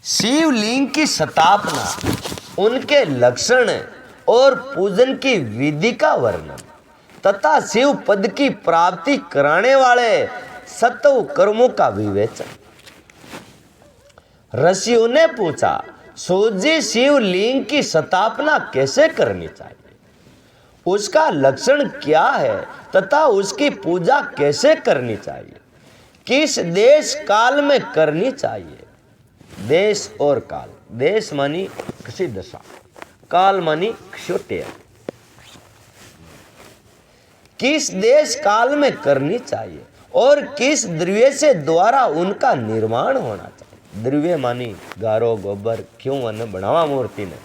शिवलिंग की स्थापना, उनके लक्षण और पूजन की विधि का वर्णन तथा शिव पद की प्राप्ति कराने वाले सत्व कर्मों का विवेचन। ऋषियों ने पूछा, सूर्य शिवलिंग की स्थापना कैसे करनी चाहिए, उसका लक्षण क्या है तथा उसकी पूजा कैसे करनी चाहिए, किस देश काल में करनी चाहिए। देश और काल, देश मानी किसी दशा, काल मानी क्षोटे, किस देश काल में करनी चाहिए और किस द्रव्य से द्वारा उनका निर्माण होना चाहिए। द्रव्य मानी गारो गोबर क्यों अन्न बनावा मूर्ति ने।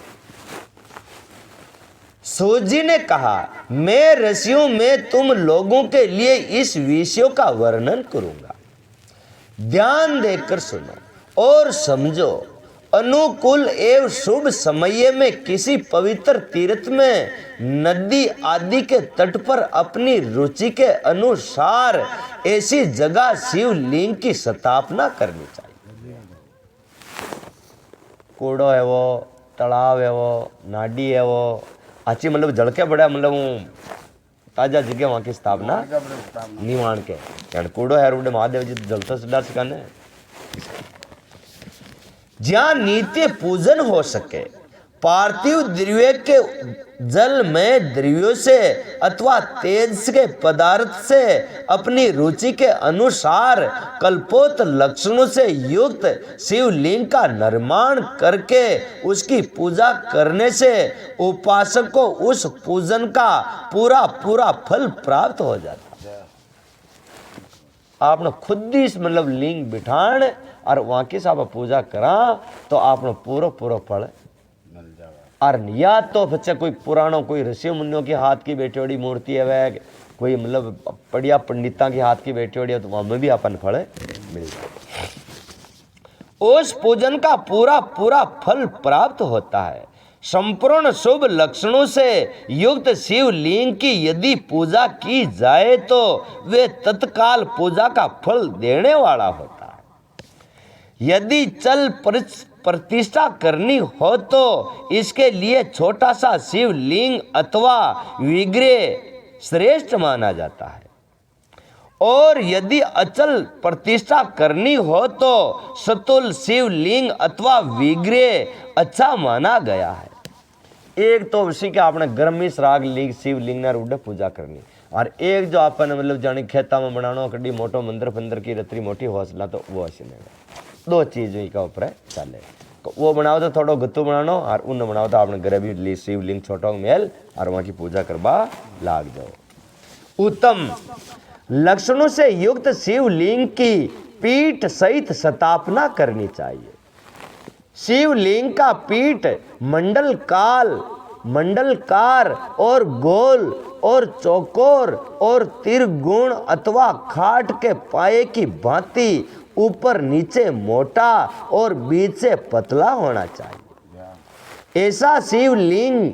सूजी ने कहा, मैं ऋषियों में तुम लोगों के लिए इस विषयों का वर्णन करूंगा, ध्यान देकर सुनो और समझो। अनुकूल एवं शुभ समय में किसी पवित्र तीर्थ में, नदी आदि के तट पर अपनी रुचि के अनुसार ऐसी जगह शिवलिंग की स्थापना करनी चाहिए। कूड़ो है वो, तालाब है वो, नाडी है वो, अच्छी मतलब जड़के बड़ा मतलब ताजा जगह वहां की स्थापना निवाण के, यानी कूड़ो है रूडे महादेव जी जलता से डर सिखाने, जहां नित्य पूजन हो सके। पार्थिव द्रव्य के जल में द्रव्यों से अथवा तेज के पदार्थ से अपनी रुचि के अनुसार कल्पोक्त लक्षणों से युक्त शिवलिंग का निर्माण करके उसकी पूजा करने से उपासक को उस पूजन का पूरा पूरा फल प्राप्त हो जाता है। आपने खुद ही मतलब लिंग बिठान और वहां की साहब पूजा करा तो आपने पूरा पूरा फल मिल जाए। और या तो बच्चे कोई पुराणों कोई ऋषि मुनियों के हाथ की बैठी हुई मूर्ति है वह, कोई मतलब बढ़िया पंडिता के हाथ की बैठी हुई है तो वहां में भी अपन फल मिल जाए। उस पूजन का पूरा पूरा फल प्राप्त होता है। संपूर्ण शुभ लक्षणों से युक्त शिवलिंग की यदि पूजा की जाए तो वे तत्काल पूजा का फल देने वाला होता है। यदि चल प्रतिष्ठा करनी हो तो इसके लिए छोटा सा शिवलिंग अथवा विग्रह श्रेष्ठ माना जाता है, और यदि अचल प्रतिष्ठा करनी हो तो सतुल शिवलिंग अथवा विग्रह अच्छा माना गया है। एक तो उसी के आपने गर्मी श्राग लिंग शिवलिंग ने रूढ़ पूजा करनी, और एक जो आपने मतलब जाने खेता में बनाना कड़ी मोटो मंदिर फंदर की रतरी मोटी हौसला तो वो ऐसी नहीं। दो चीज का ऊपर चले, वो बनाओ तो थोड़ा गत्तू बनानो और उन बनाओ तो आपने घर भी ली शिवलिंग छोटा मेल और वहां की पूजा करवा लाग जाओ। उत्तम लक्षणों से युक्त शिवलिंग की पीठ सहित स्थापना करनी चाहिए। शिवलिंग का पीठ मंडलकार और गोल और चौकोर और त्रिगुण अथवा खाट के पाए की भांति ऊपर नीचे मोटा और बीच से पतला होना चाहिए। ऐसा शिवलिंग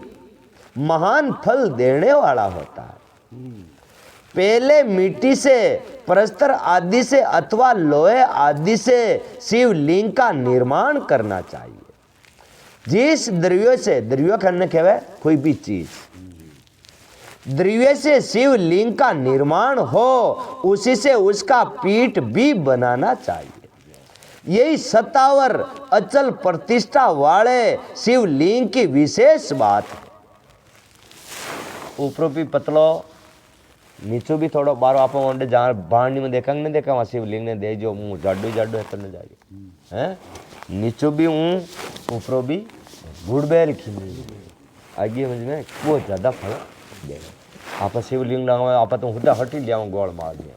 महान फल देने वाला होता है। पहले मिट्टी से, प्रस्तर आदि से अथवा लोहे आदि से शिवलिंग का निर्माण करना चाहिए। जिस द्रव्य से, द्रव्य करने के वे कोई भी चीज, द्रव्य से शिवलिंग का निर्माण हो उसी से उसका पीठ भी बनाना चाहिए। यही सत्तावर अचल प्रतिष्ठा वाले शिवलिंग की विशेष बात है। ऊपर भी पतलो नीचो भी थोड़ा बारो आप जहाँ बाणी में देखा नहीं देखा वहाँ शिवलिंग ने दे जो मुँह जाडू जाडू है तो न जाइए हैं, नीचो भी हूँ ऊपरो भी गुड़बेल खिली आगे मुझ में वो ज़्यादा फल देगा। आप शिवलिंग लगाओ आप तो खुदा हटी लिया गोड़ मार दिया,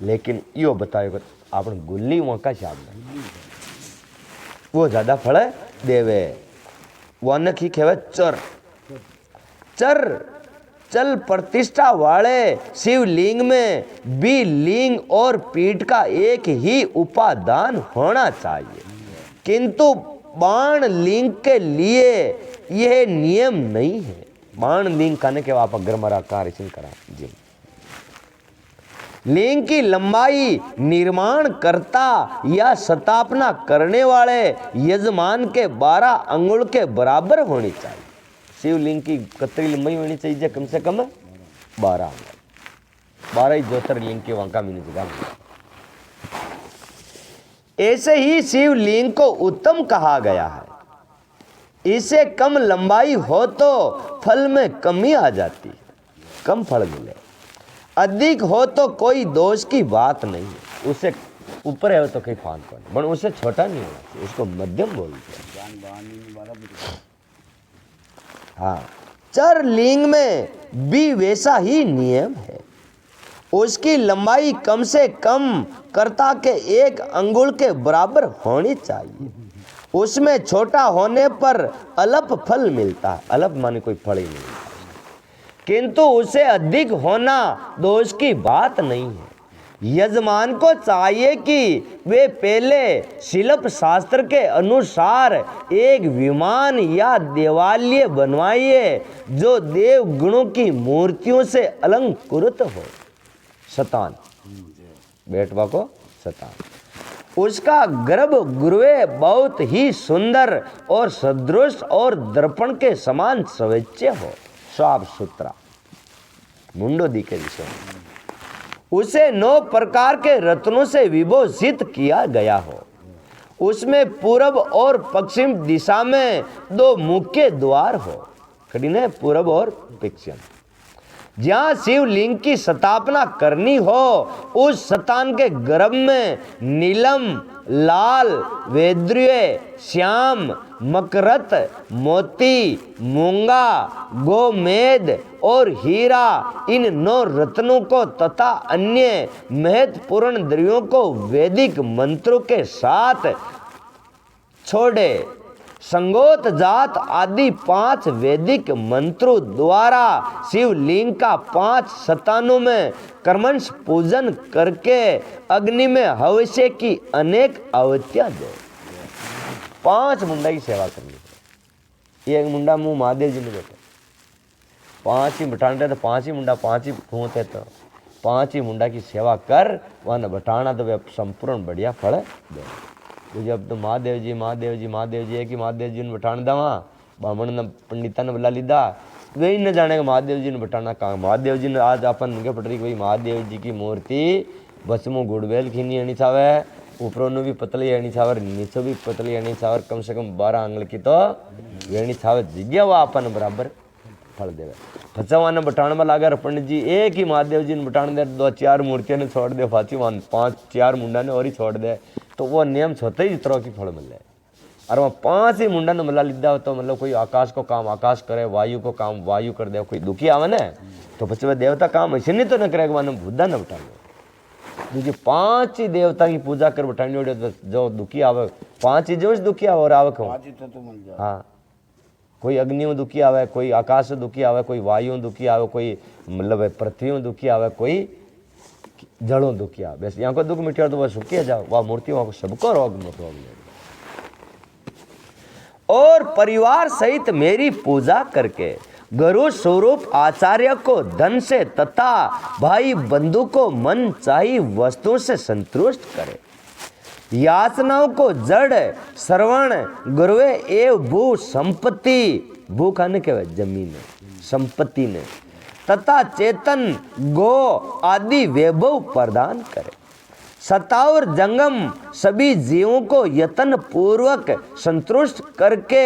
लेकिन यो बताओ आपने गुल्ली वहाँ का शाम वो ज़्यादा फल देवे। वो अन्न की खेवे चल प्रतिष्ठा वाले शिवलिंग में भी लिंग और पीठ का एक ही उपादान होना चाहिए, किंतु बाण लिंग के लिए यह नियम नहीं है। बाण लिंग करने के आप अगर मरा कार करा जी लिंग की लंबाई निर्माण करता या स्थापना करने वाले यजमान के 12 अंगुल के बराबर होनी चाहिए। शिवलिंग की कितनी लंबाई होनी चाहिए? कम से कम 12 अंगुल। 12 ही ज्योतिर्लिंग की वहां का मैंने जगह। ऐसे ही शिवलिंग को उत्तम कहा गया है। इससे कम लंबाई हो तो फल में कमी आ जाती है, कम फल मिले। अधिक हो तो कोई दोष की बात नहीं है। उससे ऊपर है तो कहीं फान कौन, बट उससे छोटा नहीं होना चाहिए, उसको मध्यम बोलते हैं। हाँ, चर लिंग में भी वैसा ही नियम है। उसकी लंबाई कम से कम कर्ता के 1 अंगुल के बराबर होनी चाहिए। उसमें छोटा होने पर अल्प फल मिलता है। अल्प माने कोई फल ही नहीं मिलता, किंतु उसे अधिक होना दोष की बात नहीं है। यजमान को चाहिए कि वे पहले शिल्प शास्त्र के अनुसार एक विमान या देवालय बनवाइए जो देव गुणों की मूर्तियों से अलंकृत हो। शतान बैठवा को शतान। उसका गर्भगृह बहुत ही सुंदर और सदृश और दर्पण के समान स्वच्छ हो, साफ सुथरा, मुंडो दिखे जिसे। उसे 9 प्रकार के रत्नों से विभूषित किया गया हो। उसमें पूर्व और पश्चिम दिशा में 2 मुख्य द्वार हो। कठिन है, पूर्व और पश्चिम। जहाँ शिवलिंग की स्थापना करनी हो उस स्थान के गर्भ में नीलम, लाल, वैद्रीय, श्याम, मकरत, मोती, मूंगा, गोमेद और हीरा, इन 9 रत्नों को तथा अन्य महत्वपूर्ण द्रव्यों को वैदिक मंत्रों के साथ छोड़े। संगोत जात आदि 5 वैदिक मंत्रों द्वारा शिवलिंग का 5 स्थानों में क्रमश पूजन करके अग्नि में हवस्य की अनेक आहुतियां दो। 5 मुंडा की सेवा करनी। एक मुंडा मुंह महादेव जी ने बैठे, 5 ही बटाने तो 5 ही मुंडा, 5 ही खूंते तो 5 ही मुंडा की सेवा कर, वह बटाना तो वे संपूर्ण बढ़िया फल दे। जब तो महादेव जी महादेव जी महादेव जी है कि महादेव जी ने बटान दवा, ब्राह्मण ने पंडिता ने बुला लीधा, वे न जाने महादेव जी ने बटाना कहा। महादेव जी ने आज अपन निगे पट रही भाई महादेव जी की मूर्ति बसमो गुड़बेल खीनी आनी चावे, ऊपरों भी पतली आनी चावे, नीचे भी पतली आनी चावे, कम से कम 12 अंगल की तो वेणी चावे, जिग्या वह अपन बराबर फल देवे। फचावा ने बटाण में लागे पंडित जी, एक ही महादेव जी ने बटान दे, 2-4 मूर्तियों ने छोड़ दे, फाची 5-4 मुंडा ने और ही छोड़ दे, तो वो नियम छोते ही तरह की फल मिले। और वह 5 ही मुंडा ने मिला लीधा हो तो मतलब कोई आकाश को काम आकाश करे, वायु को काम वायु कर दे। कोई दुखी आवे न तो પછી वह देवता काम ऐसे नहीं तो न करे, मानो बुद्धा न बटा लो। दूसरी 5 ही देवता की पूजा कर बटानी हो जो दुखी आवे, 5 ही जो दुखी आवे और आवे क्यों। हाँ, कोई अग्नि में दुखी आवे, कोई आकाश में दुखी आवे, कोई वायु में दुखी आवे, कोई मतलब पृथ्वी में दुखी आवे, कोई जड़ों दुखी आवे। बस यहाँ को दुख मिटिया तो वह सुखी जाओ, वह मूर्ति वहां को सबको रोग में रोग ले। और परिवार सहित मेरी पूजा करके गुरु स्वरूप आचार्य को धन से तथा भाई बंधु को मन चाहिए वस्तु से संतुष्ट करे। याचनाओं को जड़ श्रवण गुरुवे एव भू संपत्ति, भू खाने के जमीन संपत्ति ने तथा चेतन गो आदि वैभव प्रदान करे। सतावर जंगम सभी जीवों को यत्न पूर्वक संतुष्ट करके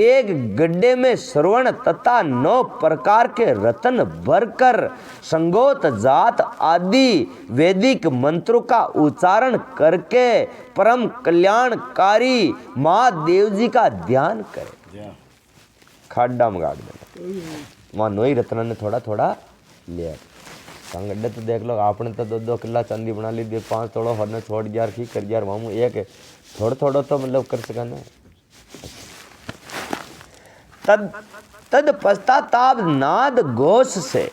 एक गड्ढे में श्रवण तथा 9 प्रकार के रत्न भरकर संगोत जात आदि वैदिक मंत्रों का उच्चारण करके परम कल्याणकारी महादेव जी का ध्यान करे। खाड्डा में गाड़ देना, वहाँ 9 ही रत्न ने थोड़ा थोड़ा लिया। गड्ढे तो देख लो, आपने तो 2-2 किला चांदी बना ली, 5 तोड़ो हमने छोड़ दिया की कर दिया, मामू एक थोड़ा थोड़ा तो मतलब कर सका ना। तद पश्चाताप नाद घोष से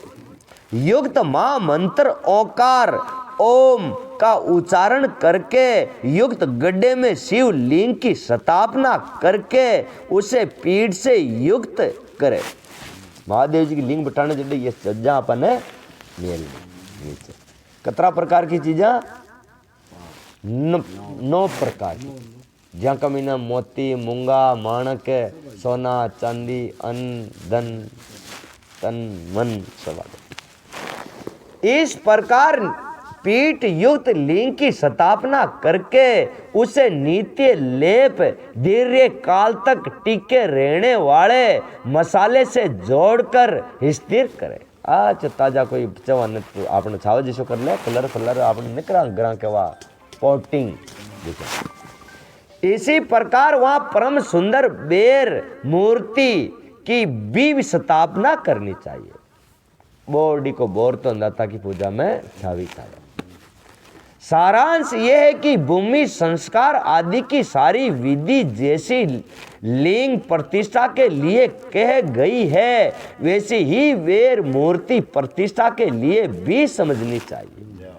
युक्त महा मंत्र ओकार ओम का उच्चारण करके युक्त गड्ढे में शिवलिंग की स्थापना करके उसे पीठ से युक्त करे। महादेव जी की लिंग बटाने जब ये सज्जा अपन है नीचे कतरा प्रकार की चीज़ा 9 प्रकार की, ज्या कमीना मोती मूंगा माणक सोना चांदी अन्न धन तन मन सब। इस प्रकार पीठ युक्त लिंग की स्थापना करके उसे नित्य लेप दीर्घ काल तक टिके रहने वाले मसाले से जोड़कर स्थिर करे। आज ताजा कोई चवन तो आपने छाव जैसो कर ले, कलर फलर आपने निकरा ग्रा केवा पोटिंग देखो। इसी प्रकार वहां परम सुंदर बेर मूर्ति की भी स्थापना करनी चाहिए। बोर्डी को बोर तो दाता की पूजा में छावी छावा। सारांश यह है कि भूमि संस्कार आदि की सारी विधि जैसी लिंग प्रतिष्ठा के लिए कह गई है, वैसी ही वेर मूर्ति प्रतिष्ठा के लिए भी समझनी चाहिए।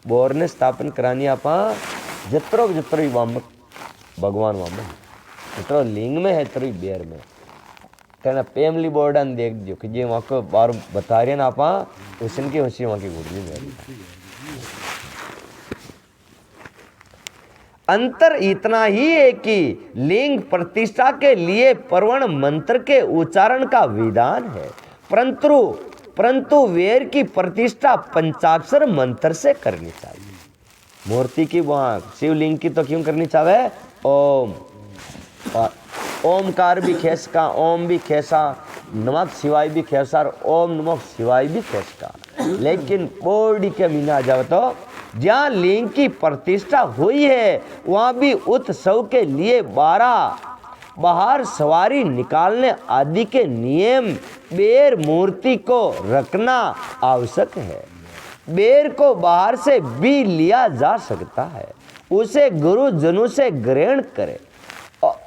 बोर ने स्थापन करानी आपा जत्रो जत्रो वाम भगवान वाम जत्रो लिंग में है तरो बेर में कहना फैमिली बोर्ड देख दो कि जे वहाँ को बार बता रहे ना आपा उसन की वसी वहाँ की गुड़नी में। अंतर इतना ही है कि लिंग प्रतिष्ठा के लिए पर्वण मंत्र के उच्चारण का विधान है, परंतु वेर की प्रतिष्ठा पंचाक्षर मंत्र से करनी चाहिए। मूर्ति की वहाँ शिवलिंग की तो क्यों करनी चाहिए? ओम, ओमकार भी खेस का, ओम भी खेसा, नमक शिवाय भी खेसा, ओम नमक शिवाय भी खेस का। लेकिन बोर्डी के मीना जाओ तो जहाँ लिंग की प्रतिष्ठा हुई है वहाँ भी उत्सव के लिए 12 बाहर सवारी निकालने आदि के नियम बेर मूर्ति को रखना आवश्यक है। बेर को बाहर से भी लिया जा सकता है, उसे गुरुजनों से ग्रहण करे।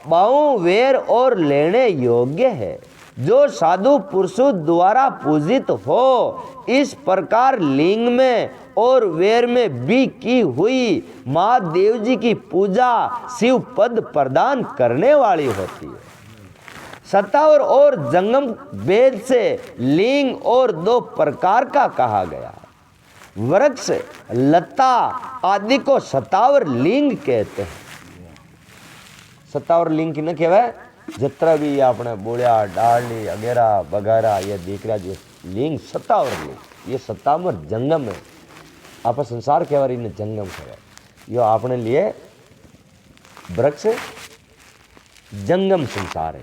बाऊ वेर और लेने योग्य है, जो साधु पुरुषों द्वारा पूजित हो। इस प्रकार लिंग में और वेर में भी की हुई महादेव जी की पूजा शिव पद प्रदान करने वाली होती है। सतावर और जंगम वेद से लिंग और 2 प्रकार का कहा गया। वृक्ष लता आदि को सतावर लिंग कहते हैं। सतावर लिंग की न कहवाय जत्रा भी आपने बोलिया डाली अगेरा बगैरा ये देख रहा जो लिंग सतावर लिंग, ये सतावर जंगम है। आप संसार कहवा रही जंगम कहवाय, यो आपने लिए वृक्ष जंगम संसार है।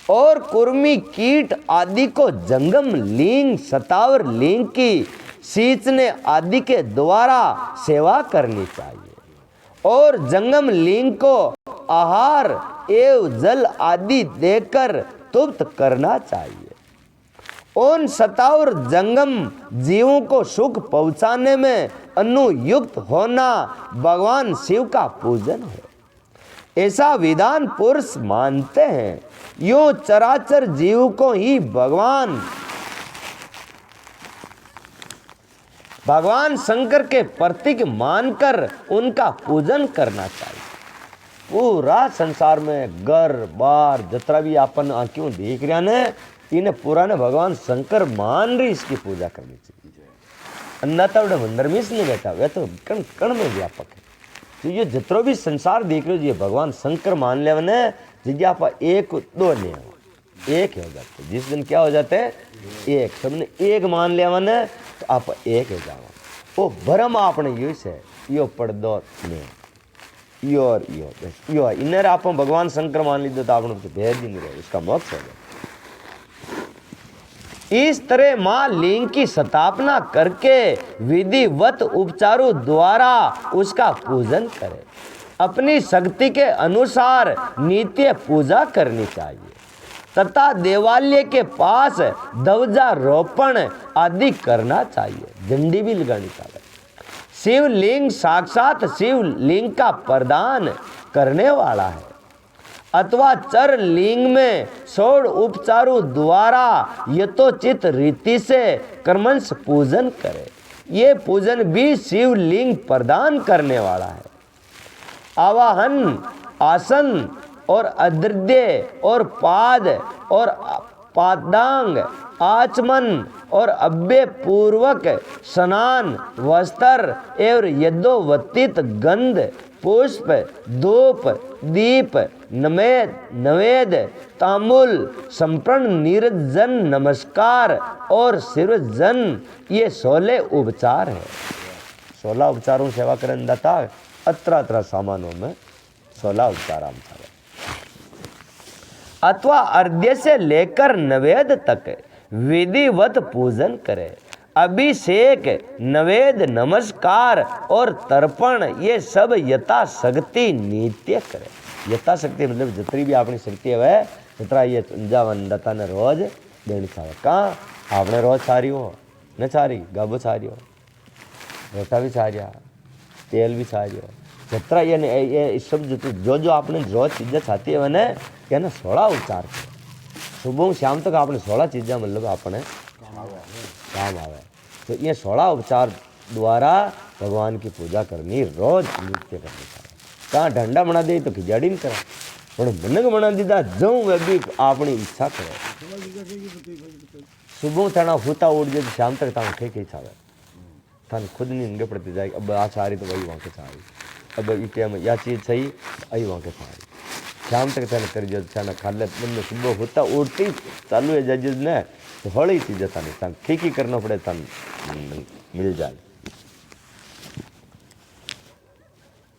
और कुर्मी कीट आदि को जंगम लिंग सतावर लिंग की सींचने आदि के द्वारा सेवा करनी चाहिए और जंगम लिंग को आहार एवं जल आदि देकर तृप्त करना चाहिए। उन सतावर जंगम जीवों को सुख पहुंचाने में अनुयुक्त होना भगवान शिव का पूजन है, ऐसा विधान पुरुष मानते हैं। यूं चराचर जीव को ही भगवान शंकर के प्रतीक मानकर उनका पूजन करना चाहिए। पूरा संसार में घर बार जतरा भी अपन क्यों देख रहा ने इन्हें पूरा ने भगवान शंकर मान रही इसकी पूजा करनी चाहिए। अन्नता उड़े मंदिर में इसलिए बैठा वह तो कण कण में व्यापक है। तो ये जितरो भी संसार देख रहे हो ये भगवान शंकर मान ले ने जिज्ञा आप 1 2 नहीं हो, एक हो जाते। जिस दिन क्या हो जाते हैं एक, सबने एक मान लिया मैंने तो आप एक हो जाओ। वो भरम आपने यू से यो पढ़ दो नहीं यो इन्हें आप भगवान शंकर मान लीजिए तो आपने भेद ही नहीं रहे, इसका मोक्ष हो गया। इस तरह मां लिंग की स्थापना करके विधिवत उपचारों द्वारा उसका पूजन करें। अपनी शक्ति के अनुसार नित्य पूजा करनी चाहिए तथा देवालय के पास ध्वजारोपण आदि करना चाहिए, झंडी भी लगानी चाहिए। शिवलिंग साक्षात शिवलिंग का प्रदान करने वाला है अथवा चर लिंग में षोड़ उपचारों द्वारा यथोचित रीति से कर्मंश पूजन करे। ये पूजन भी शिवलिंग प्रदान करने वाला है। आवाहन, आसन और अद्रद्य और पाद और पादांग आचमन और अव्यय पूर्वक स्नान वस्त्र एवं यदोवतित गंध पुष्प धूप दीप नवेद तांबुल संप्रण निर्जन नमस्कार और सिरजन ये 16 उपचार है। 16 उपचारों सेवा करन दाता अत्र सामानों में 16 उपचार आम था अथवा अर्घ्य से लेकर नवेद तक विधिवत पूजन करे। अभिषेक नवेद नमस्कार और तर्पण ये सब यथाशक्ति नित्य करे। यथाशक्ति मतलब जितनी भी अपनी शक्ति है जितना ये जावन दत्ता ने रोज देनी चाहिए। कहाँ आपने रोज छारी हो न छारी गब छारी हो रोटा भी छारिया तेल भी छारी हो जितना ये सब जो आपने रोज चीज़ें छाती है मैंने क्या ना 16 उपचार सुबह शाम तक आपने 16 चीज़ें मतलब आपने काम आवे। तो ये 16 उपचार द्वारा भगवान की पूजा करनी रोज नित्य करनी चाहिए। कहाँ डंडा बना दे तो खिजाड़ी नहीं करा पर मनक बना दीदा जो वह भी अपनी इच्छा करे। सुबह थाना होता उठ जाए तो शाम तक तान खे छावे थान खुद नहीं निंगे पड़ती जाए। अब आ छा रही तो वही वहाँ के छा रही अब इस टाइम यह चीज़ सही वही वहाँ के छा रही शाम तक थाने कर जो छाना खा ले मतलब सुबह होता उठती चालू है जज ने तो हौली चीज़ें थाने थान खीकी करना पड़े थान मिल जाए।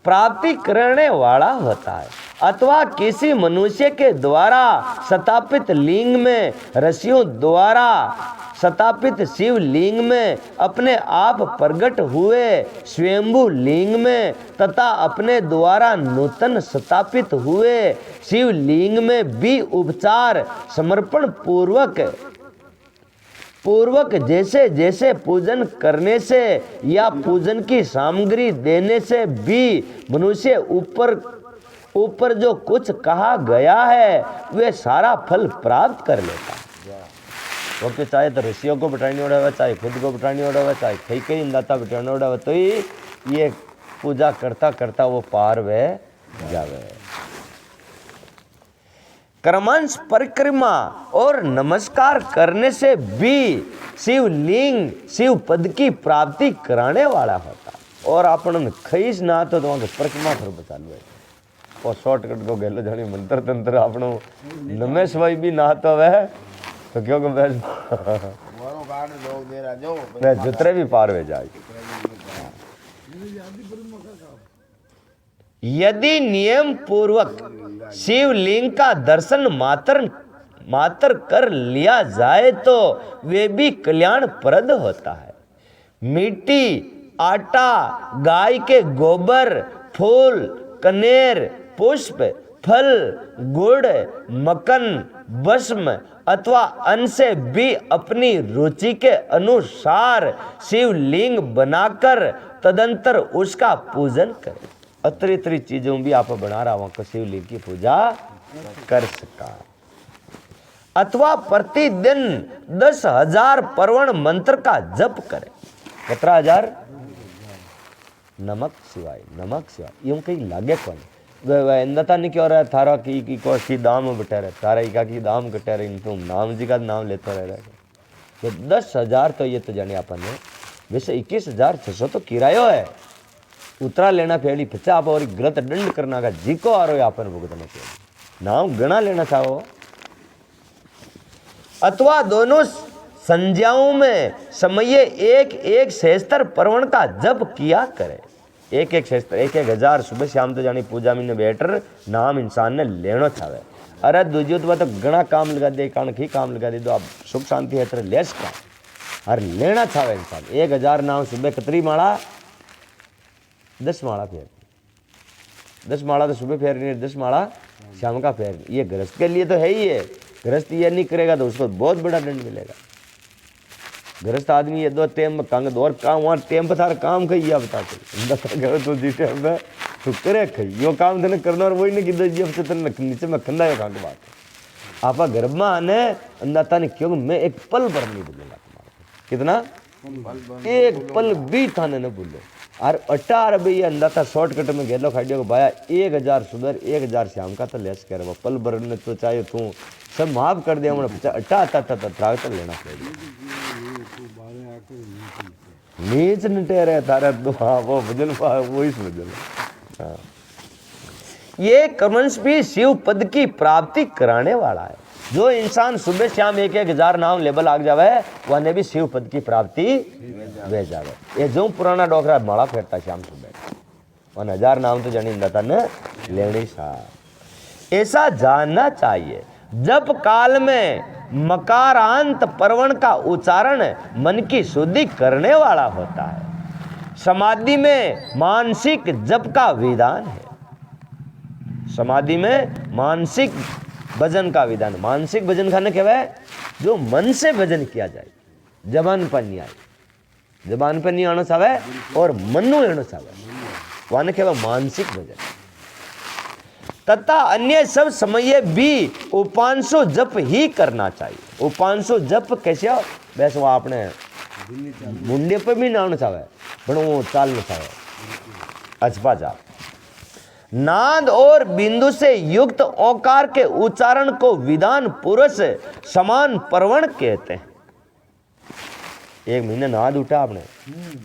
प्राप्ति करने वाला होता है अथवा किसी मनुष्य के द्वारा स्थापित लिंग में ऋषियों द्वारा स्थापित शिव लिंग में अपने आप प्रकट हुए स्वयंभू लिंग में तथा अपने द्वारा नूतन स्थापित हुए शिव लिंग में भी उपचार समर्पण पूर्वक जैसे जैसे पूजन करने से या पूजन की सामग्री देने से भी मनुष्य ऊपर जो कुछ कहा गया है वे सारा फल प्राप्त कर लेता है। तो चाहे तो ऋषियों को बिठाने उड़ा हुआ चाहे खुद को बिठाने उड़ा हुआ चाहे कई दाता बिठाने उड़ा हुआ तो ये पूजा करता करता वो पार वे जावे। क्रमंश परिक्रमा और नमस्कार करने से भी शिवलिंग शिव पद की प्राप्ति कराने वाला होता और अपन खईस ना तो वहां परिक्रमा कर चालू है और शॉर्टकट को गलो जानी मंत्र तंत्र आपनो नमेश भाई भी ना तो वह तो क्यों जितने भी पार हो जाए। यदि नियम पूर्वक शिवलिंग का दर्शन मात्र कर लिया जाए तो वे भी कल्याणप्रद होता है। मिट्टी आटा गाय के गोबर फूल कनेर पुष्प फल गुड़ मक्खन भस्म अथवा अन्न से भी अपनी रुचि के अनुसार शिवलिंग बनाकर तदंतर उसका पूजन करें। अतरी चीजों भी आप बना रहा वहां शिवलिंग की पूजा कर सका अथवा प्रतिदिन 10,000 परवण मंत्र का जप करे। 17,000 नमक सिवाय यूं कहीं लागे कौन नता नहीं क्यों रहा थारा की दाम बटे रहे तारा का की दाम कटे रहे तुम नाम जी का नाम लेते रह तो 10,000 तो ये तो जाने अपन ने वैसे 21,600 तो किरायो है उतरा लेना पेड़ी 50 और ग्रत दंड करना का जी को आ रहा है अपन भुगतना पेड़ी नाम गणा लेना चाहो अथवा दोनों संज्ञाओं में समय एक सहस्त्र परवण का जप किया करे। एक सहस्त्र 1,000 सुबह शाम तो जानी पूजा में बैठर नाम इंसान ने लेना चाहे। अरे दूजी तो घना काम लगा दे कारण की काम लगा दे दो आप सुख शांति है तेरे लेस का और लेना चाहे इंसान 1,000 नाम सुबह कतरी माला 10 माला फेर 10 माला तो सुबह फेर नहीं 10 माला शाम का फेर। ये गृहस्थ के लिए तो है ही है गृहस्थ ये नहीं करेगा तो उसको बहुत बड़ा दंड मिलेगा। गृहस्थ आदमी ये दो टेम कंग और काम वहाँ टेम पर सारा काम खाई या बताते घर तो जी टेम में तो करे खाई यो काम तेने करना और वही नहीं कि जी हफ्ते तेने नीचे में खंदा है काम की बात है आपा घर में आने अंदाता ने क्यों मैं एक पल भर नहीं भूलूंगा तुम्हारा कितना एक पल भी थाने न भूलो और 18 रुपये ये अंदाता शॉर्टकट में गेलो खाड़ियो को भाया 1000 सुधर 1000 श्याम का तो लेस कर वो पल भर ने तो चाहे तू सब माफ कर दिया मैंने 18 ट्रैक्टर लेना पड़ेगा नीच नटेरे तारे तो हाँ वो भजन वो इस भजन हाँ ये कर्मंश भी शिव पद की प्राप्ति कराने वाला है। जो इंसान सुबह शाम 1000 नाम लेबल आग जावे वह भी शिव पद की प्राप्ति वे जावे। ये जो पुराना डोकरा माला फेरता शाम सुबह 1000 नाम तो जानी दाता न लेनी सा। ऐसा जानना चाहिए जप काल में मकारांत पर्वण का उच्चारण मन की शुद्धि करने वाला होता है। समाधि में मानसिक जप का विधान है। समाधि में मानसिक भजन का विधान। मानसिक भजन खाने कहवा जो मन से भजन किया जाए, जबान पर नहीं आए, जबान पर नहीं आना चाहे और मन नु लेना चाहे वाने कहवा मानसिक भजन। तथा अन्य सब समय भी उपांशु जप ही करना चाहिए। उपांशु जप कैसे हो वैसे वो आपने मुंडे पर भी ना आना चाहे पर वो चालना चाहे अजपा जा। नाद और बिंदु से युक्त ओकार के उच्चारण को विधान पुरुष समान परवण कहते हैं। एक महीना नाद उठा आपने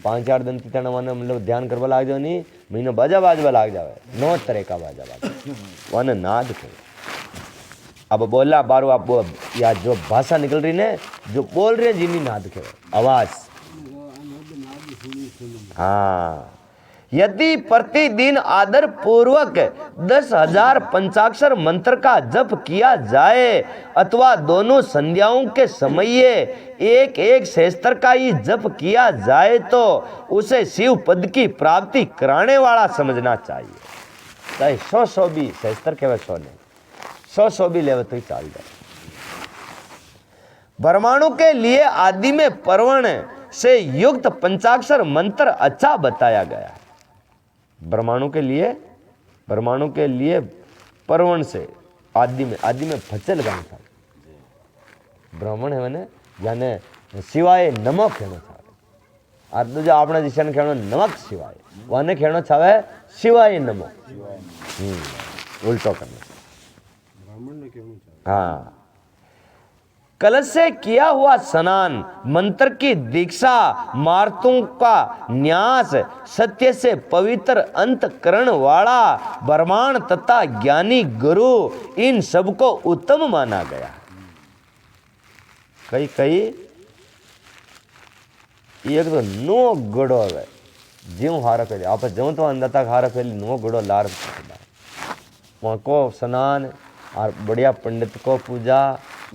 5-4 दिन तीन मतलब ध्यान करवा लाग जाओ नहीं महीना बाजा बाजवा लाग जावे 9 तरह का बाजा बाजा वन नाद कहे। अब बोला बारो आप या जो भाषा निकल रही ने जो बोल रहे हैं जिन्हीं नाद कहे आवाज। हाँ यदि प्रतिदिन आदर पूर्वक 10,000 पंचाक्षर मंत्र का जप किया जाए अथवा दोनों संध्याओं के समय एक सहस्त्र का ही जप किया जाए तो उसे शिव पद की प्राप्ति कराने वाला समझना चाहिए। चाहे 100 भी सहस्त्र के 100 नहीं 100 भी लेवे तो ही चाल जाए। परमाणु के लिए आदि में परवण से युक्त पंचाक्षर मंत्र अच्छा बताया गया है। परमाणु के लिए परवण से आदि में फचे लगाना था। ब्राह्मण है मैंने जाने सिवाय नमक खेना था और दूजा अपना जिसन खेनो नमक सिवाय वाने खेनो छावे सिवाय नमक उल्टो करना ब्राह्मण ने खेनो। हाँ कलश से किया हुआ स्नान, मंत्र की दीक्षा, मार्तों का न्यास, सत्य से पवित्र अंतकरण वाला ब्राह्मण तथा ज्ञानी गुरु इन सबको उत्तम माना गया। कई एक तो नो गुड़ो है ज्यों हारा पहले आप ज्यों तो अंदर तक हारा पहले नो गुड़ो लार वहाँ को स्नान और बढ़िया पंडित को पूजा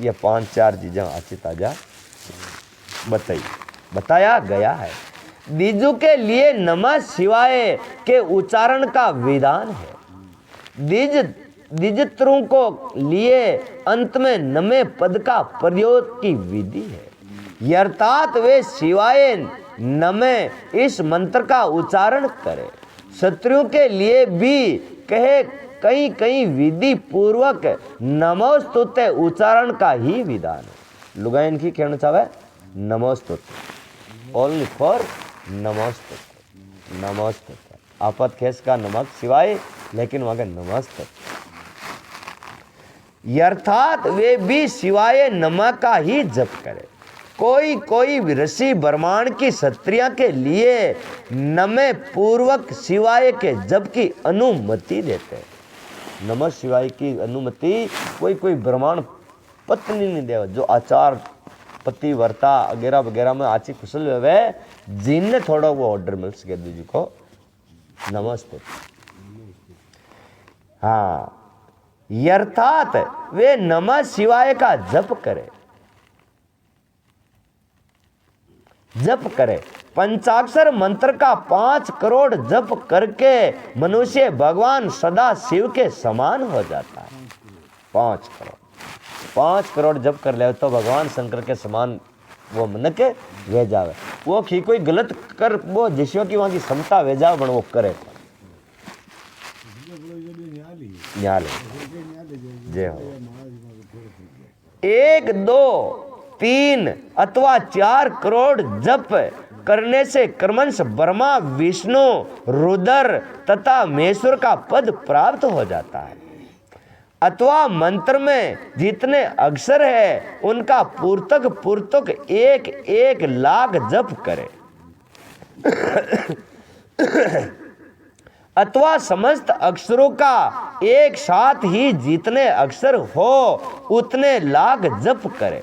ये 5-4 चीजें अच्छी ताजा बताया गया है। बीजू के लिए नमः शिवाय के उच्चारण का विधान है। द्विजत्रों को लिए अंत में नमे पद का प्रयोग की विधि है। अर्थात वे शिवाय नमे इस मंत्र का उच्चारण करें। शत्रुओं के लिए भी कहे कई विधि पूर्वक नमोस्तुते उच्चारण का ही विधान है। लुगाइन की कहना चाहे नमोस्तुते ओनली फॉर नमोस्तुते आपत खेस का नमक सिवाय लेकिन वहां का नमोस्तुते अर्थात वे भी सिवाय नमक का ही जप करे। कोई ऋषि ब्रह्मांड की क्षत्रिया के लिए नमे पूर्वक शिवाय के जप की अनुमति देते हैं। नमः शिवाय की अनुमति कोई ब्राह्मण पत्नी नहीं देवा। जो आचार पति वर्ता वगैरह में आची कुशल वे जिनने थोड़ा वो ऑर्डर मिल सके दूजी को नमस्ते। हाँ अर्थात वे नमः शिवाय का जप करे। पंचाक्षर मंत्र का 5 करोड़ जप करके मनुष्य भगवान सदा शिव के समान हो जाता है। 5 करोड़ जप कर ले तो भगवान शंकर के समान वो मन के वे जावे। वो की कोई गलत कर वो जिसों की वहां की क्षमता वे जाओ बन वो करे न्याले जय हो। 1, 2, 3 अथवा 4 करोड़ जप करने से क्रमश ब्रह्मा, विष्णु, रुद्र तथा महेश्वर का पद प्राप्त हो जाता है। अथवा मंत्र में जितने अक्षर है उनका पूर्तक पूर्तक 1 लाख जप करे अथवा समस्त अक्षरों का एक साथ ही जितने अक्षर हो उतने लाख जप करे।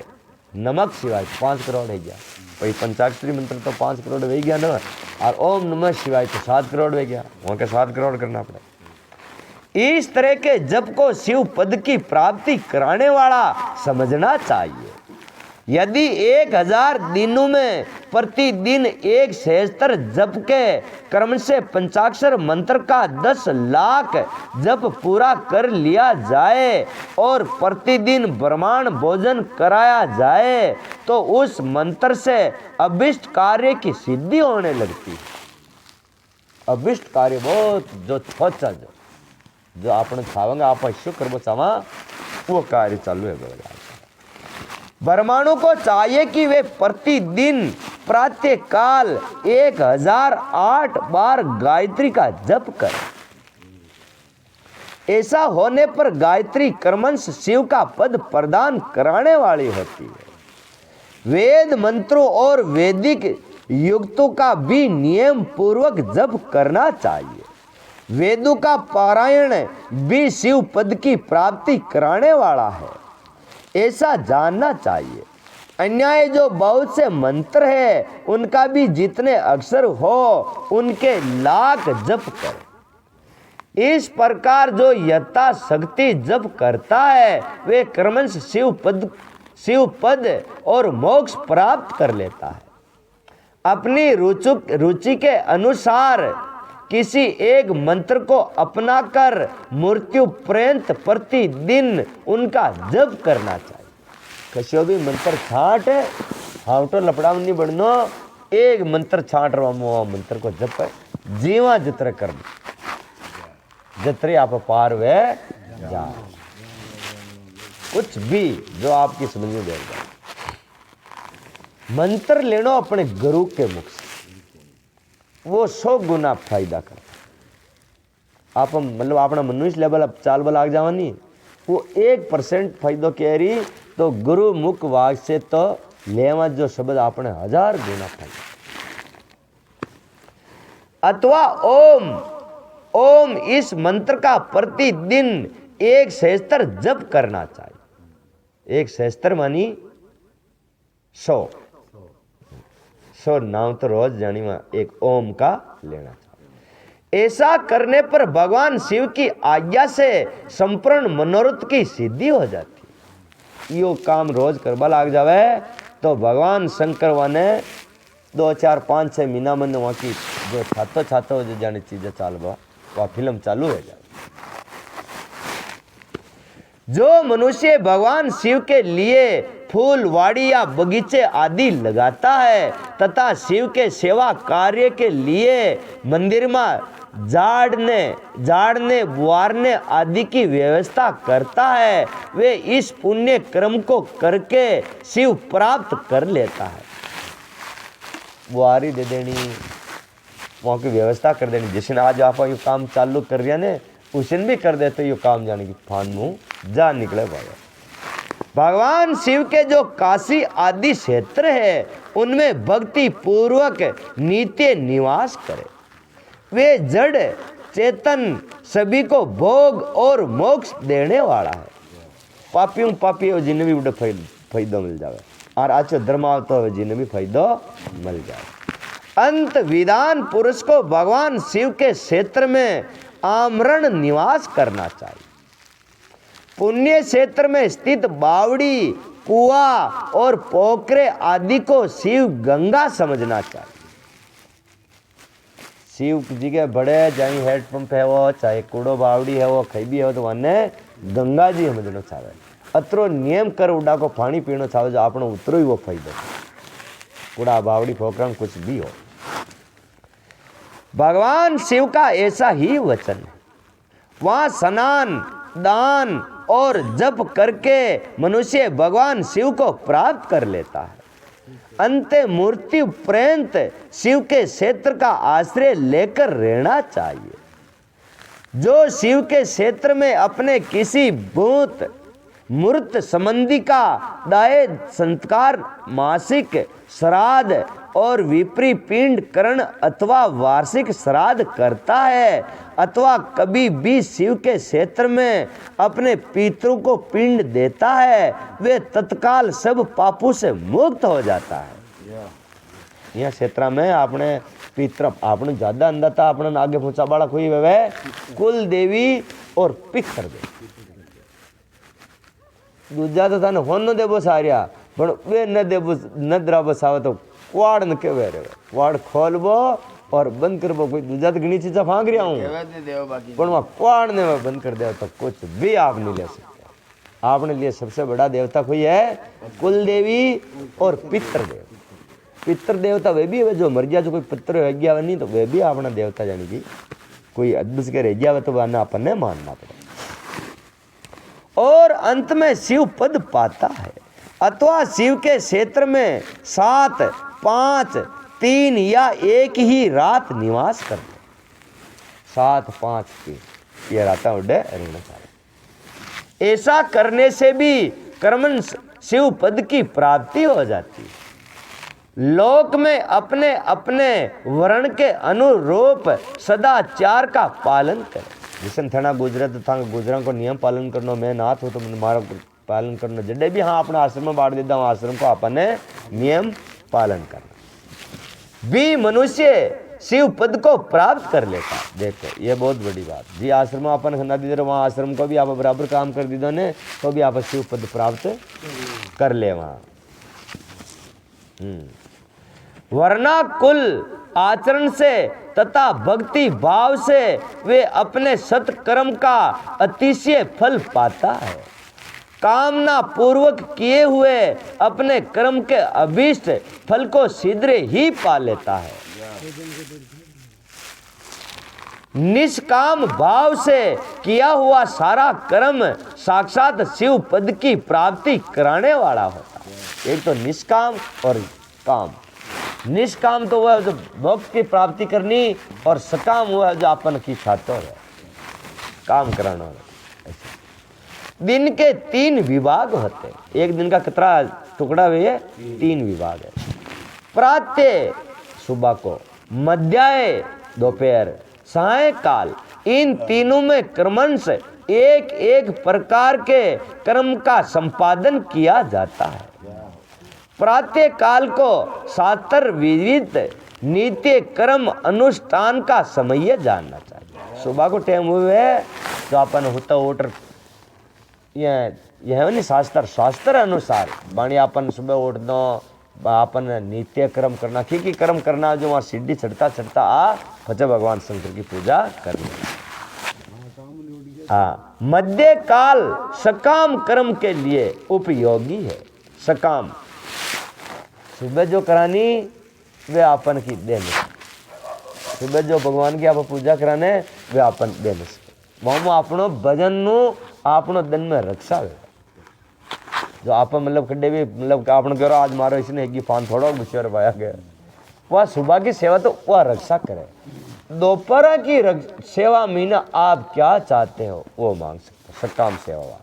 नमक शिवाय 5 करोड़ है गया, वही पंचाक्षरी मंत्र तो 5 करोड़ हो गया ना, और ओम नमः शिवाय तो 7 करोड़ हो गया, वहां के 7 करोड़ करना पड़ेगा। इस तरह के जप को शिव पद की प्राप्ति कराने वाला समझना चाहिए। यदि 1000 दिनों में प्रतिदिन 1 सहस्त्र जप के क्रम से पंचाक्षर मंत्र का 10 लाख जप पूरा कर लिया जाए और प्रतिदिन ब्राह्मण भोजन कराया जाए तो उस मंत्र से अभिष्ट कार्य की सिद्धि होने लगती है। अभिष्ट कार्य बहुत जो सोचा जो आपने चाहेंगे आप शू करबो चावा वो कार्य चालू है। ब्राह्मणों को चाहिए कि वे प्रतिदिन प्रातः काल 1008 बार गायत्री का जप करें। ऐसा होने पर गायत्री क्रमश शिव का पद प्रदान कराने वाली होती है। वेद मंत्रों और वैदिक युक्तों का भी नियम पूर्वक जप करना चाहिए। वेदों का पारायण भी शिव पद की प्राप्ति कराने वाला है, ऐसा जानना चाहिए। अन्याय जो बहुत से मंत्र है उनका भी जितने अक्षर हो उनके लाख जप कर। इस प्रकार जो यथाशक्ति जप करता है वे क्रमश शिव पद और मोक्ष प्राप्त कर लेता है। अपनी रुचि के अनुसार किसी एक मंत्र को अपनाकर मृत्यु पर्यंत प्रतिदिन उनका जप करना चाहिए। कशो भी मंत्र छाट हाँ तो लपड़ा नहीं बढ़नो, एक मंत्र छाट रहा मंत्र को जप जीवा जत्र कर जत्रे आप पार वे जा कुछ भी जो आपकी समझ में जाएगा। मंत्र लेनो अपने गुरु के मुख से, वो 100 गुना फायदा करता। आप मतलब अपना मनुष्य लेवल अब चाल बल आग जावा नहीं, वो 1% फायदो कह रही तो गुरु मुख वाग से तो लेवा जो शब्द आपने 1000 गुना फायदा। अथवा ओम इस मंत्र का प्रतिदिन 1 सहस्त्र जप करना चाहिए। 1 सहस्त्र मानी 100 नाम तो रोज जानी में एक ओम का लेना चाहिए। ऐसा करने पर भगवान शिव की आज्ञा से संपूर्ण मनोरथ की सिद्धि हो जाती। यो काम रोज करवा लाग जावे तो भगवान शंकर वाने 2, 4, 5, 6 महीना में वहाँ की जो छातो जो जानी चीजें चालवा वह फिल्म चालू हो जाए। जो मनुष्य भगवान शिव के लिए फूल वाड़ी या बगीचे आदि लगाता है तथा शिव के सेवा कार्य के लिए मंदिर में झाड़ने बुआरने आदि की व्यवस्था करता है वे इस पुण्य कर्म को करके शिव प्राप्त कर लेता है। बुआरी दे देनी, वहाँ की व्यवस्था कर देनी, जिसने आज आप ये काम चालू कर रहा ने उसन भी कर देते ये काम जाने की फान मुँह जा निकले भागा। भगवान शिव के जो काशी आदि क्षेत्र है उनमें भक्ति पूर्वक नित्य निवास करे। वे जड़ चेतन सभी को भोग और मोक्ष देने वाला है। पापियों जिन्हें भी उड़े फायदा मिल जाए और अच्छे धर्मावत हो जिन्हें भी फायदा मिल जाए। अंत विधान पुरुष को भगवान शिव के क्षेत्र में आमरण निवास करना चाहिए। पुण्य क्षेत्र में स्थित बावड़ी, कुआ और पोखरे आदि को शिव गंगा समझना चाहिए। शिव जी के बड़े चाहे हैंडपंप है वो, चाहे कूड़ो बावड़ी है वो, खई भी है तो वने गंगा जी समझना चाहिए। अतरो नियम कर उड़ा को पानी पीना चाहिए जो आपने उतरो ही वो फायदो। कूड़ा बावड़ी पोखरा कुछ भी हो, भगवान शिव का ऐसा ही वचन है। वहाँ स्नान, दान और जप करके मनुष्य भगवान शिव को प्राप्त कर लेता है। अंत मृत्यु पर्यंत शिव के क्षेत्र का आश्रय लेकर रहना चाहिए। जो शिव के क्षेत्र में अपने किसी भूत मूर्त संबंधी का दाय संस्कार, मासिक श्राद्ध और विप्री पिंड करण अथवा वार्षिक श्राद्ध करता है अथवा कभी भी शिव के क्षेत्र में अपने पितरों को पिंड देता है, वे तत्काल सब पापों से मुक्त हो जाता है। यह क्षेत्र में आपने पितर आपने ज्यादा अंदा था, आपने आगे पहुंचा बाड़ा कोई वे कुल देवी और पितर देवी दूजा तो थाने होनो देवो सारिया पण वे न देवो नदरा बसावे तो क्वाड़ न के रे क्वाड़ खोलबो और बंद करबो। कोई दूजा तो घणी चीजा फांग रिया हूं पण वहां क्वाड़ ने बंद कर दे तो कुछ भी आप नहीं ले सकते। आपने लिए सबसे बड़ा देवता कोई है कुल देवी और पितर देव। पितर देवता वे भी है जो मर गया, जो कोई पितर रह गया नहीं तो वे भी अपना देवता जानी की कोई अद्भुत के रह गया तो वह अपन ने मानना पड़े। और अंत में शिव पद पाता है अथवा शिव के क्षेत्र में 7, 5, 3 या एक ही रात निवास कर ले। 7, 5, 3 ये रात उड़े रहना चाहिए। ऐसा करने से भी कर्मन शिव पद की प्राप्ति हो जाती है। लोक में अपने अपने वर्ण के अनुरूप सदाचार का पालन करें। जिसन थना गुजरत था गुजरा को नियम पालन करना, मैं नाथ हो तो मारा पालन करना जडे भी हाँ अपना आश्रम में बांट देता हूँ, आश्रम को अपने नियम पालन करना भी मनुष्य शिव पद को प्राप्त कर लेता। देखो ये बहुत बड़ी बात जी, आश्रम में अपन खंदा दीदे वहाँ आश्रम को भी आप बराबर काम कर दीदो ने तो भी आप शिव पद प्राप्त कर ले वहाँ। वरना कुल आचरण से तथा भक्ति भाव से वे अपने सत्कर्म का अतिशय फल पाता है। कामना पूर्वक किए हुए अपने कर्म के अभीष्ट फल को शीघ्र ही पा लेता है। निष्काम भाव से किया हुआ सारा कर्म साक्षात शिव पद की प्राप्ति कराने वाला होता है। एक तो निष्काम और काम। निष्काम तो वह जो मोक्ष की प्राप्ति करनी और सकाम वह जो अपन की छात्र है काम कराना वाला। दिन के 3 विभाग होते हैं। एक दिन का कितना टुकड़ा हुए 3 विभाग है। प्रातः सुबह को, मध्याह्न दोपहर, सायंकाल, इन तीनों में क्रमश एक एक प्रकार के कर्म का संपादन किया जाता है। प्रातः काल को शास्त्र विविध नित्य कर्म अनुष्ठान का समय जानना चाहिए। सुबह को टाइम हुए तो अपन होता उठ यह नहीं शास्त्र अनुसार बाणी अपन सुबह उठ दो अपन नित्य कर्म करना की कर्म करना जो वहाँ सीढ़ी चढ़ता चढ़ता आ फचे भगवान शंकर की पूजा करनी। हाँ, मध्य काल सकाम कर्म के लिए उपयोगी है। सकाम सुबह जो करानी वे आपन की देने, सुबह जो भगवान की आप पूजा कराने वे आपन देने वहाँ अपनो भजन नु आपनो दिन में रक्षा है। जो आप मतलब कड्डे भी मतलब आपने कह रहा आज मारो इसने एक फान थोड़ा गुस्से वाया गया, वह सुबह की सेवा तो वह रक्षा करे। दोपहर की सेवा मीना आप क्या चाहते हो वो मांग सकते हो। सकाम सेवा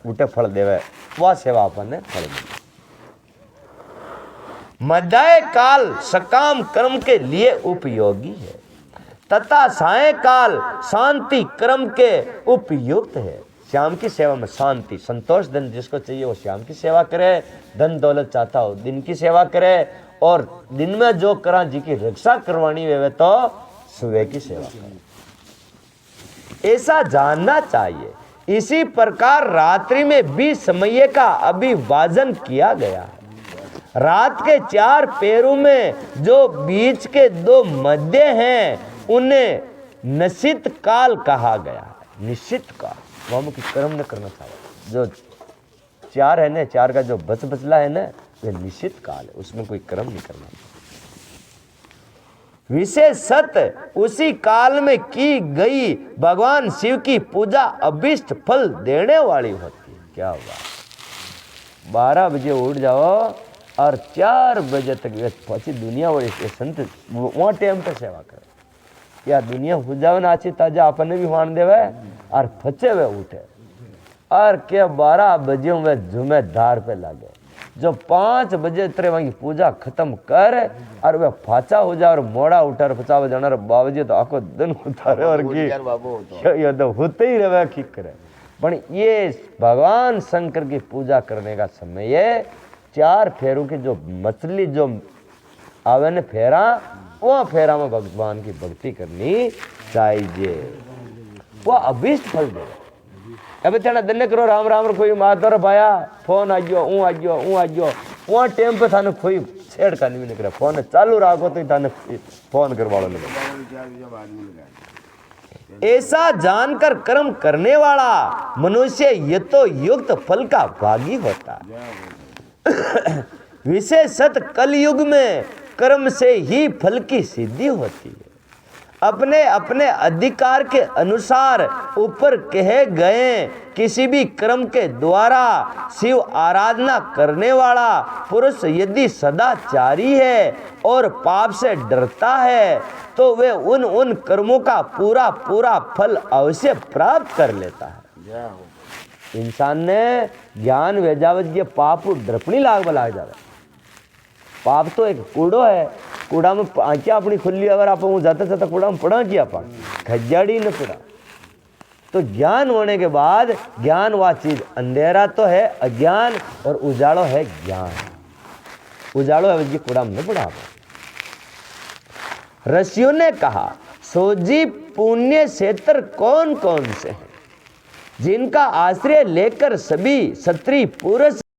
उठे फल देवे वह सेवा अपन ने फल मिले। मध्याह्न काल सकाम कर्म के लिए उपयोगी है तथा सायंकाल शांति कर्म के उपयुक्त है। श्याम की सेवा में शांति संतोष धन जिसको चाहिए वो श्याम की सेवा करे, धन दौलत चाहता हो दिन की सेवा करे, और दिन में जो करा जी की रक्षा करवानी वे तो सुबह की सेवा करे। ऐसा जानना चाहिए। इसी प्रकार रात्रि में भी समय का अभिभाजन किया गया है। रात के 4 पैरों में जो बीच के 2 मध्य हैं उन्हें निश्चित काल कहा गया है। निश्चित काल वह मुख्य कर्म न करना चाहिए। जो 4 है ना, 4 का जो बचला है ना वे निश्चित काल है, उसमें कोई कर्म नहीं करना। विशेष सत्य उसी काल में की गई भगवान शिव की पूजा अभिष्ट फल देने वाली होती है। क्या हुआ 12 बजे उठ जाओ और 4 बजे तक वे પછી दुनिया वाले से संत वहाँ टाइम पे सेवा करे। या दुनिया हो जावे ना अच्छी ताजा अपने भी हुआन देवे और फचे वे उठे और के 12 बजे वे जुम्मेदार पे लागे। जो 5 बजे तेरे वहीं पूजा खत्म कर और वे फाचा हो जाए और मोड़ा उठा और 50 जाना बाबूजी तो आखो दिन उतारे और की ये तो होते ही रहे की करे। पर ये भगवान शंकर की पूजा करने का समय है। 4 फेरों की जो मछली जो आवे ने फेरा वो फेरा में भगवान की भक्ति करनी चाहिए, वो अभिष्ट फल दे। अब तेना दिन करो राम राम कोई मातर भाया फोन आ गयो आ गयो वो टाइम पे थाने कोई छेड़ का नहीं निकले फोन चालू राखो तो थाने फोन करवा लो। ऐसा जानकर कर्म करने वाला मनुष्य ये तो युक्त फल का भागी होता। विशेषत कलयुग में कर्म से ही फल की सिद्धि होती है। अपने अपने अधिकार के अनुसार ऊपर कहे गए किसी भी कर्म के द्वारा शिव आराधना करने वाला पुरुष यदि सदाचारी है और पाप से डरता है तो वे उन कर्मों का पूरा फल अवश्य प्राप्त कर लेता है। इंसान ने ज्ञान वेजावत ये पाप डरपनी लाग जावे। पाप तो एक कूड़ो है, कूड़ा में आंखें अपनी खुली अगर आप जाते जाते कूड़ा में पड़ा किया पा खजाड़ी न पड़ा। तो ज्ञान होने के बाद ज्ञान वा चीज अंधेरा तो है अज्ञान और उजाड़ो है ज्ञान। उजाड़ो है ये कूड़ा में न पड़ा। ऋषियों ने कहा सोजी पुण्य क्षेत्र कौन कौन से हैं जिनका आश्रय लेकर सभी क्षत्रिय पुरुष